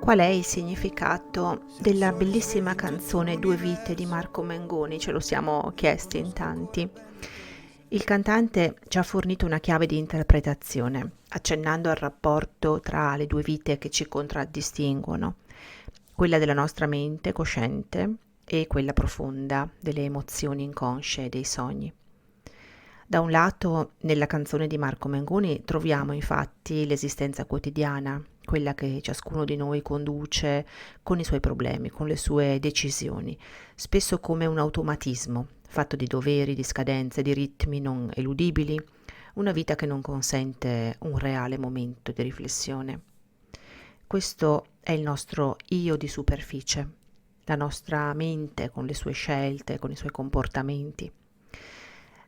Qual è il significato della bellissima canzone Due vite di Marco Mengoni? Ce lo siamo chiesti in tanti. Il cantante ci ha fornito una chiave di interpretazione, accennando al rapporto tra le due vite che ci contraddistinguono, quella della nostra mente cosciente e quella profonda delle emozioni inconsce e dei sogni. Da un lato, nella canzone di Marco Mengoni troviamo infatti l'esistenza quotidiana, quella che ciascuno di noi conduce con i suoi problemi, con le sue decisioni, spesso come un automatismo, fatto di doveri, di scadenze, di ritmi non eludibili, una vita che non consente un reale momento di riflessione. Questo è il nostro io di superficie, la nostra mente con le sue scelte, con i suoi comportamenti.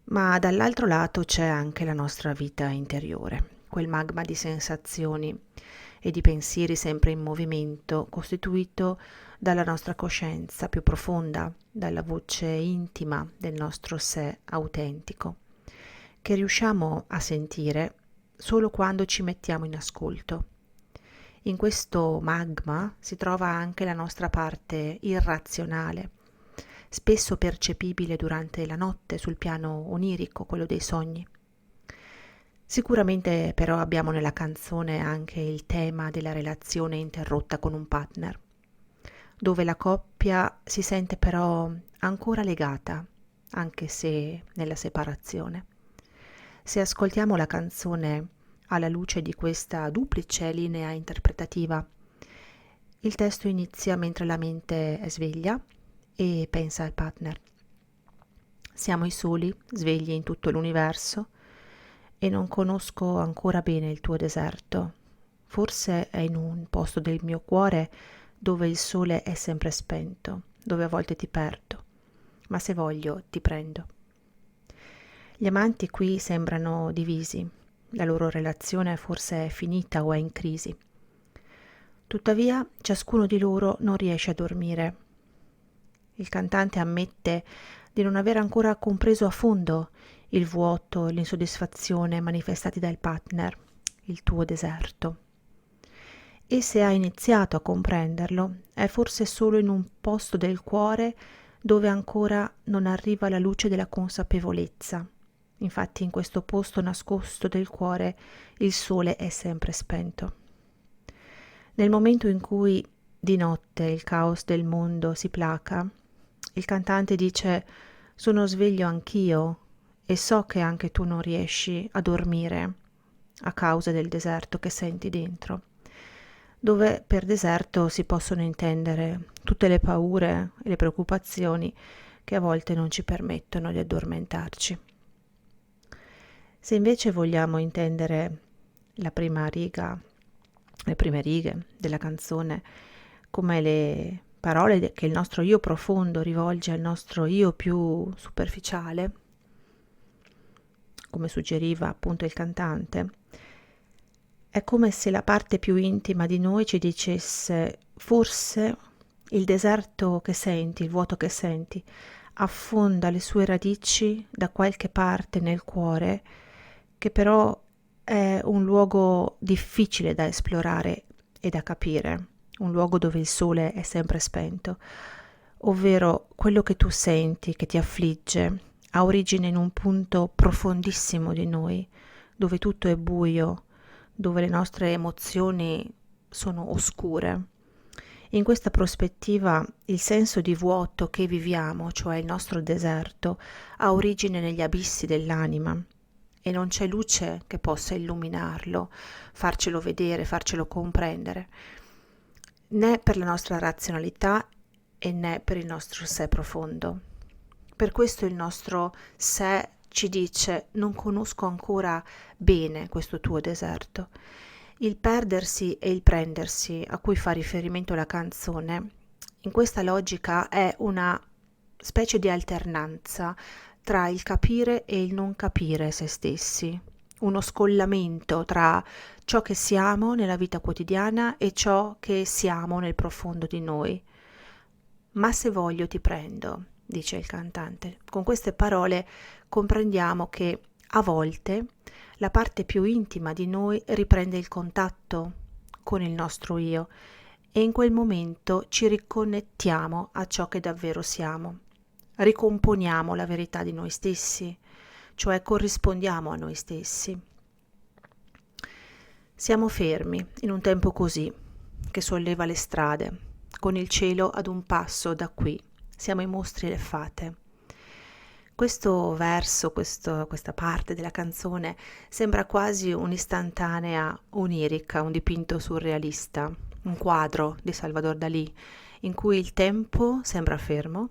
Ma dall'altro lato c'è anche la nostra vita interiore, quel magma di sensazioni e di pensieri sempre in movimento, costituito dalla nostra coscienza più profonda, dalla voce intima del nostro sé autentico, che riusciamo a sentire solo quando ci mettiamo in ascolto. In questo magma si trova anche la nostra parte irrazionale, spesso percepibile durante la notte sul piano onirico, quello dei sogni. Sicuramente però abbiamo nella canzone anche il tema della relazione interrotta con un partner, dove la coppia si sente però ancora legata, anche se nella separazione. Se ascoltiamo la canzone alla luce di questa duplice linea interpretativa, il testo inizia mentre la mente è sveglia e pensa al partner. Siamo i soli, svegli in tutto l'universo, e non conosco ancora bene il tuo deserto. Forse è in un posto del mio cuore dove il sole è sempre spento, dove a volte ti perdo, ma se voglio ti prendo. Gli amanti qui sembrano divisi, la loro relazione forse è finita o è in crisi. Tuttavia, ciascuno di loro non riesce a dormire. Il cantante ammette di non aver ancora compreso a fondo il vuoto e l'insoddisfazione manifestati dal partner, il tuo deserto. E se ha iniziato a comprenderlo, è forse solo in un posto del cuore dove ancora non arriva la luce della consapevolezza. Infatti in questo posto nascosto del cuore il sole è sempre spento. Nel momento in cui di notte il caos del mondo si placa, il cantante dice: sono sveglio anch'io e so che anche tu non riesci a dormire a causa del deserto che senti dentro, dove per deserto si possono intendere tutte le paure e le preoccupazioni che a volte non ci permettono di addormentarci. Se invece vogliamo intendere la prima riga, le prime righe della canzone come le parole che il nostro io profondo rivolge al nostro io più superficiale, come suggeriva appunto il cantante, è come se la parte più intima di noi ci dicesse: forse il deserto che senti, il vuoto che senti, affonda le sue radici da qualche parte nel cuore, che però è un luogo difficile da esplorare e da capire, un luogo dove il sole è sempre spento, ovvero quello che tu senti, che ti affligge, ha origine in un punto profondissimo di noi, dove tutto è buio, dove le nostre emozioni sono oscure. In questa prospettiva il senso di vuoto che viviamo, cioè il nostro deserto, ha origine negli abissi dell'anima e non c'è luce che possa illuminarlo, farcelo vedere, farcelo comprendere, né per la nostra razionalità e né per il nostro sé profondo. Per questo il nostro sé ci dice: non conosco ancora bene questo tuo deserto. Il perdersi e il prendersi a cui fa riferimento la canzone, in questa logica è una specie di alternanza tra il capire e il non capire se stessi, uno scollamento tra ciò che siamo nella vita quotidiana e ciò che siamo nel profondo di noi. Ma se voglio ti prendo, dice il cantante. Con queste parole comprendiamo che a volte la parte più intima di noi riprende il contatto con il nostro io e in quel momento ci riconnettiamo a ciò che davvero siamo. Ricomponiamo la verità di noi stessi, cioè corrispondiamo a noi stessi. Siamo fermi in un tempo così, che solleva le strade, con il cielo ad un passo da qui. Siamo i mostri e le fate. Questo verso, questa parte della canzone sembra quasi un'istantanea onirica, un dipinto surrealista, un quadro di Salvador Dalì, in cui il tempo sembra fermo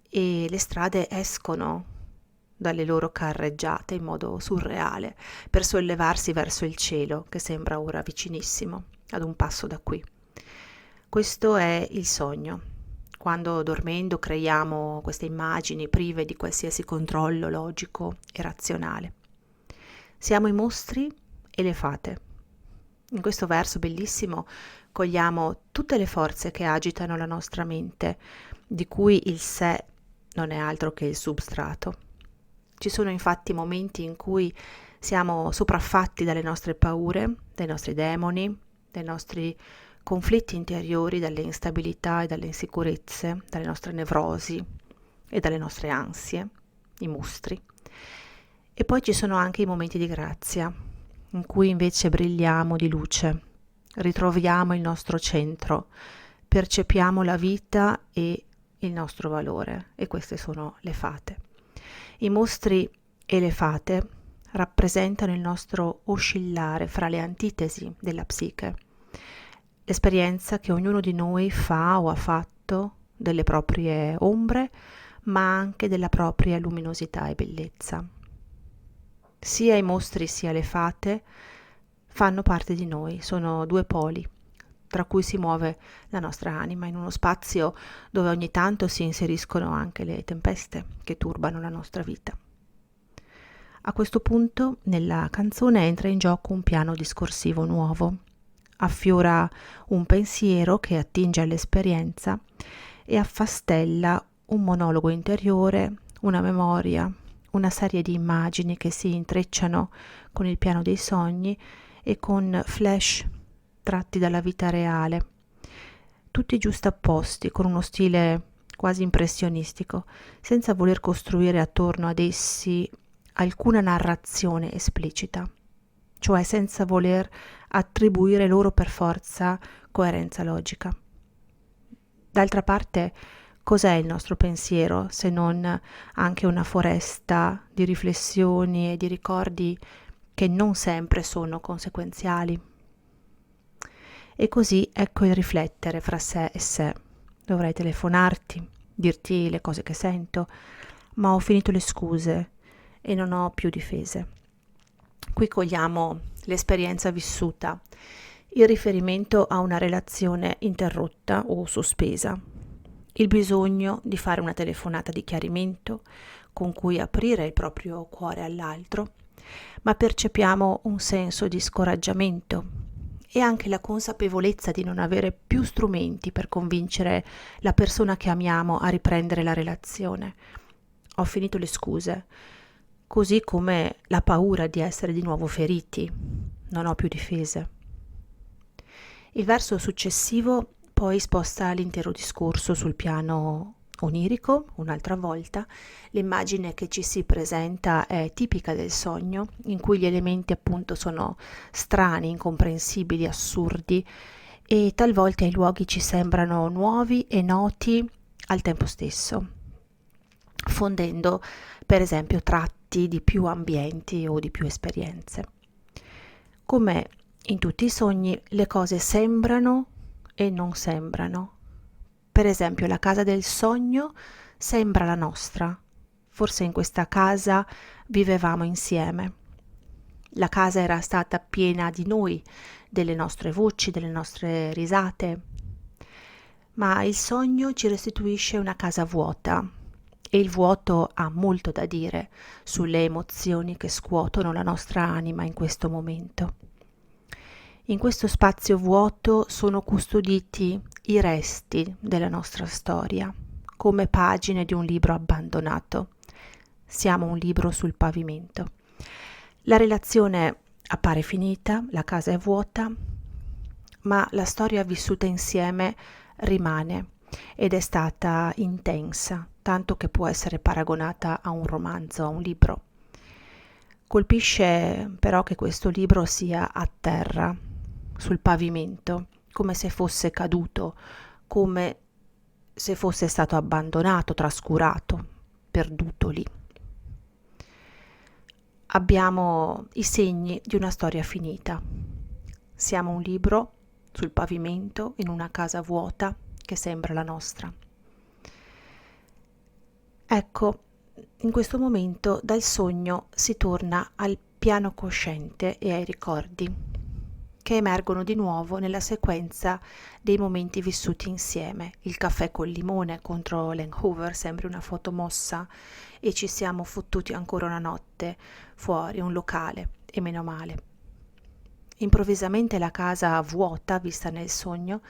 e le strade escono dalle loro carreggiate in modo surreale per sollevarsi verso il cielo che sembra ora vicinissimo, ad un passo da qui. Questo è il sogno. Quando dormendo creiamo queste immagini prive di qualsiasi controllo logico e razionale. Siamo i mostri e le fate. In questo verso bellissimo cogliamo tutte le forze che agitano la nostra mente, di cui il sé non è altro che il substrato. Ci sono infatti momenti in cui siamo sopraffatti dalle nostre paure, dai nostri demoni, dai nostri conflitti interiori, dalle instabilità e dalle insicurezze, dalle nostre nevrosi e dalle nostre ansie, i mostri. E poi ci sono anche i momenti di grazia, in cui invece brilliamo di luce, ritroviamo il nostro centro, percepiamo la vita e il nostro valore, e queste sono le fate. I mostri e le fate rappresentano il nostro oscillare fra le antitesi della psiche, l'esperienza che ognuno di noi fa o ha fatto delle proprie ombre, ma anche della propria luminosità e bellezza. Sia i mostri sia le fate fanno parte di noi, sono due poli tra cui si muove la nostra anima in uno spazio dove ogni tanto si inseriscono anche le tempeste che turbano la nostra vita. A questo punto nella canzone entra in gioco un piano discorsivo nuovo. Affiora un pensiero che attinge all'esperienza e affastella un monologo interiore, una memoria, una serie di immagini che si intrecciano con il piano dei sogni e con flash tratti dalla vita reale, tutti giustapposti con uno stile quasi impressionistico, senza voler costruire attorno ad essi alcuna narrazione esplicita, cioè senza voler attribuire loro per forza coerenza logica. D'altra parte, cos'è il nostro pensiero se non anche una foresta di riflessioni e di ricordi che non sempre sono conseguenziali? E così ecco il riflettere fra sé e sé. Dovrei telefonarti, dirti le cose che sento, ma ho finito le scuse e non ho più difese. Qui cogliamo l'esperienza vissuta, il riferimento a una relazione interrotta o sospesa, il bisogno di fare una telefonata di chiarimento con cui aprire il proprio cuore all'altro, ma percepiamo un senso di scoraggiamento e anche la consapevolezza di non avere più strumenti per convincere la persona che amiamo a riprendere la relazione. Ho finito le scuse, così come la paura di essere di nuovo feriti. Non ho più difese. Il verso successivo poi sposta l'intero discorso sul piano onirico, un'altra volta. L'immagine che ci si presenta è tipica del sogno, in cui gli elementi appunto sono strani, incomprensibili, assurdi e talvolta i luoghi ci sembrano nuovi e noti al tempo stesso, fondendo per esempio tratti di più ambienti o di più esperienze. Come in tutti i sogni, le cose sembrano e non sembrano. Per esempio, la casa del sogno sembra la nostra. Forse in questa casa vivevamo insieme. La casa era stata piena di noi, delle nostre voci, delle nostre risate. Ma il sogno ci restituisce una casa vuota e il vuoto ha molto da dire sulle emozioni che scuotono la nostra anima in questo momento. In questo spazio vuoto sono custoditi i resti della nostra storia, come pagine di un libro abbandonato. Siamo un libro sul pavimento. La relazione appare finita, la casa è vuota, ma la storia vissuta insieme rimane ed è stata intensa, tanto che può essere paragonata a un romanzo, a un libro. Colpisce però che questo libro sia a terra, sul pavimento, come se fosse caduto, come se fosse stato abbandonato, trascurato, perduto lì. Abbiamo i segni di una storia finita. Siamo un libro sul pavimento in una casa vuota che sembra la nostra. Ecco, in questo momento dal sogno si torna al piano cosciente e ai ricordi, che emergono di nuovo nella sequenza dei momenti vissuti insieme. Il caffè col limone contro l'Hangover sembra una foto mossa e ci siamo fottuti ancora una notte fuori un locale, e meno male. Improvvisamente la casa vuota, vista nel sogno,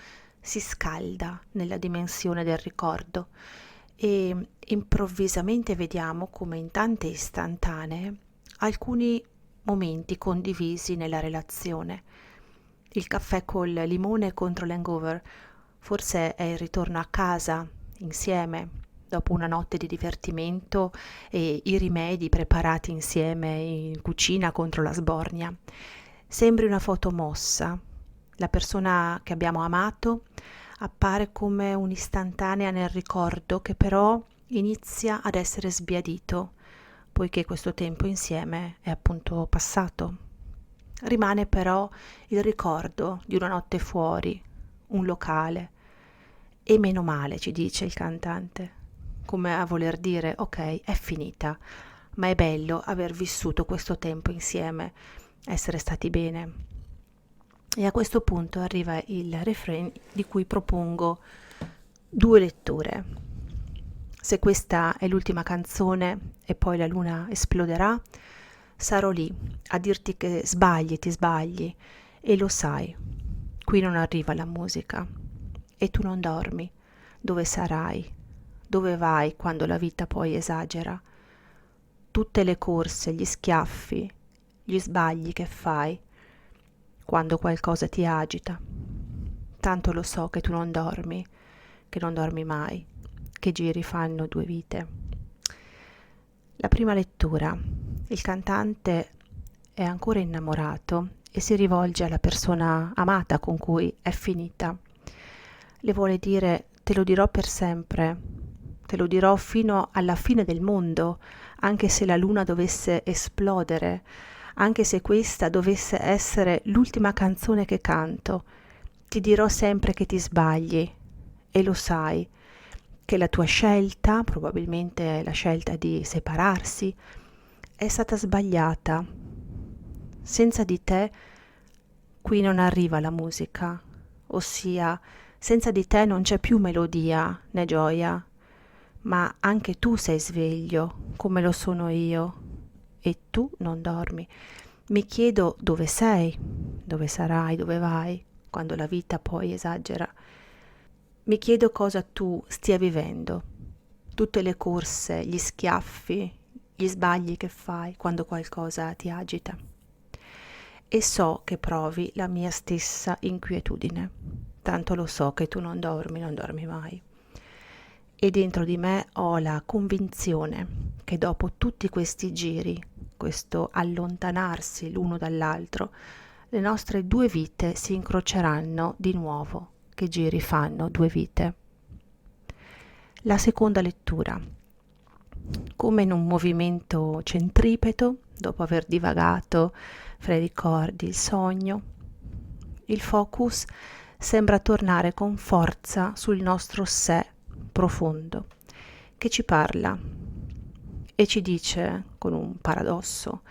si scalda nella dimensione del ricordo e improvvisamente vediamo come in tante istantanee alcuni momenti condivisi nella relazione. Il caffè col limone contro l'hangover forse è il ritorno a casa insieme dopo una notte di divertimento e i rimedi preparati insieme in cucina contro la sbornia. Sembri una foto mossa. La persona che abbiamo amato appare come un'istantanea nel ricordo che però inizia ad essere sbiadito, poiché questo tempo insieme è appunto passato. Rimane però il ricordo di una notte fuori, un locale. E meno male, ci dice il cantante, come a voler dire, ok, è finita, ma è bello aver vissuto questo tempo insieme, essere stati bene. E a questo punto arriva il refrain di cui propongo due letture. Se questa è l'ultima canzone e poi la luna esploderà, sarò lì a dirti che sbagli, ti sbagli, e lo sai. Qui non arriva la musica e tu non dormi. Dove sarai? Dove vai quando la vita poi esagera? Tutte le corse, gli schiaffi, gli sbagli che fai quando qualcosa ti agita. Tanto lo so che tu non dormi, che non dormi mai, che giri fanno due vite. La prima lettura. Il cantante è ancora innamorato e si rivolge alla persona amata con cui è finita. Le vuole dire: te lo dirò per sempre, te lo dirò fino alla fine del mondo, anche se la luna dovesse esplodere, anche se questa dovesse essere l'ultima canzone che canto, ti dirò sempre che ti sbagli e lo sai, che la tua scelta, probabilmente la scelta di separarsi, è stata sbagliata. Senza di te qui non arriva la musica, ossia senza di te non c'è più melodia né gioia, ma anche tu sei sveglio come lo sono io e tu non dormi. Mi chiedo dove sei, dove sarai, dove vai, quando la vita poi esagera. Mi chiedo cosa tu stia vivendo, tutte le corse, gli schiaffi, gli sbagli che fai quando qualcosa ti agita. E so che provi la mia stessa inquietudine, tanto lo so che tu non dormi mai. E dentro di me ho la convinzione che dopo tutti questi giri, questo allontanarsi l'uno dall'altro, le nostre due vite si incroceranno di nuovo, che giri fanno due vite. La seconda lettura. Come in un movimento centripeto, dopo aver divagato fra i ricordi, il sogno, il focus sembra tornare con forza sul nostro sé profondo, che ci parla e ci dice con un paradosso: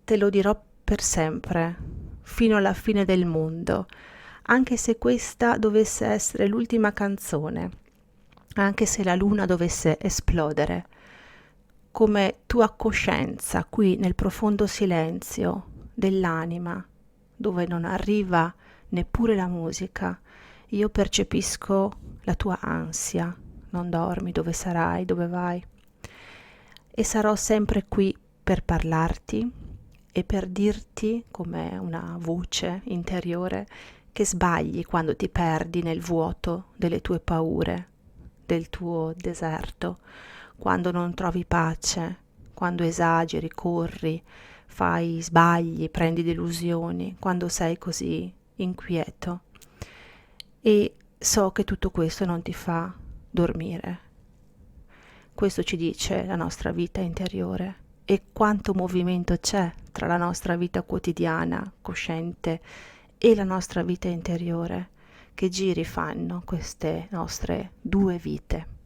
te lo dirò per sempre, fino alla fine del mondo, anche se questa dovesse essere l'ultima canzone, anche se la luna dovesse esplodere, come tua coscienza qui nel profondo silenzio dell'anima, dove non arriva neppure la musica, io percepisco la tua ansia. Non dormi, dove sarai, dove vai? E sarò sempre qui per parlarti e per dirti, come una voce interiore, che sbagli quando ti perdi nel vuoto delle tue paure, del tuo deserto, quando non trovi pace, quando esageri, corri, fai sbagli, prendi delusioni, quando sei così inquieto. E so che tutto questo non ti fa dormire. Questo ci dice la nostra vita interiore e quanto movimento c'è tra la nostra vita quotidiana, cosciente, e la nostra vita interiore, che giri fanno queste nostre due vite.